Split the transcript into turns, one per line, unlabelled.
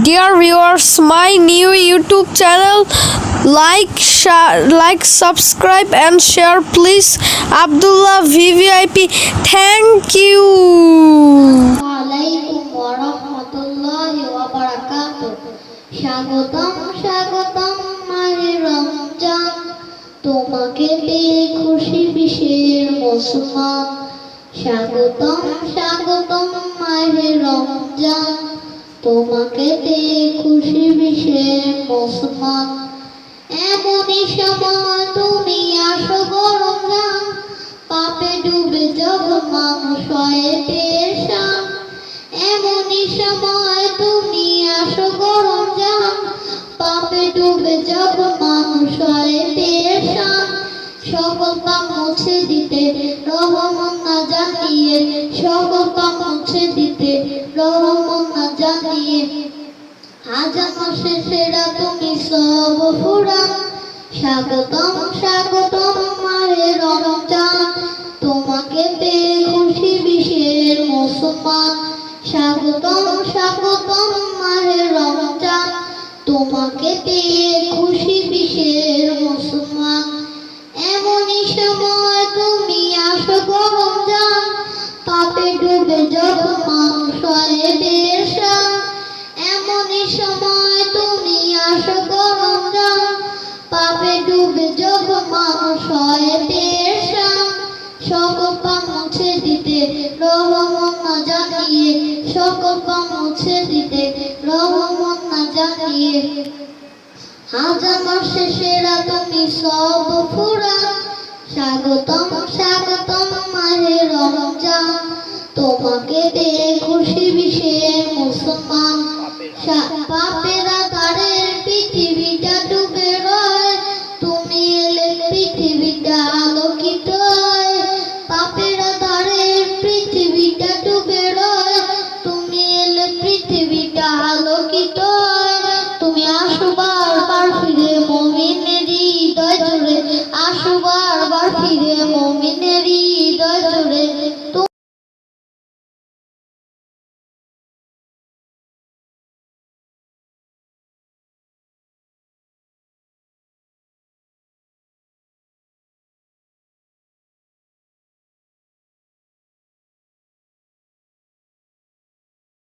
Dear viewers, my new YouTube channel, subscribe and share please. Abdullah VVIP, thank you.
আলাইকুম ওয়া রাহমাতুল্লাহি ওয়া বারাকাতুহু। স্বাগতম মাহে রমজান, তোমাকে পেয়ে খুশি বিশের মুসলমান। স্বাগতম মাহে রমজান, তোমাকে পেয়ে খুশি বিশের মুসলমান। এমনই সময় তুমি আসো গো রমজান, পাপে ডুবে যখন মানুষ হয় পেরেশান। এমনই সময় তুমি আসো গো রমজান, পাপে ডুবে যখন মানুষ হয় পেরেশান। সকল পাপ মুছে দিতে রহমত জানিয়ে, সকল পাপ মুছে দিতে রহমত জানিয়ে, হাজার মাসের সেরা তুমি সব ফুরান। স্বাগতম মাহে রমজান, তোমাকে পেয়ে খুশি বিশের মুসলমান। স্বাগতম মাহে রমজান, তোমাকে পেয়ে খুশি বিশের মুসলমান। এমনই সময় তুমি আসো গো রমজান, পাপে ডুবে যখন মানুষ হয় পেরেশান। এমনই সময় তুমি আসো গো রমজান, পাপে ডুবে যখন মানুষ হয় পেরেশান। সকল পাপ মুছে দিতে রহমত জানিয়ে, সকল পাপ মুছে দিতে রহমত জানিয়ে, হাজার মাসের সেরা তুমি সব ফুরান। স্বাগতম মাহে রমজান, তোমাকে পেয়ে খুশি বিশের মুসলমান। পাপেরা তারে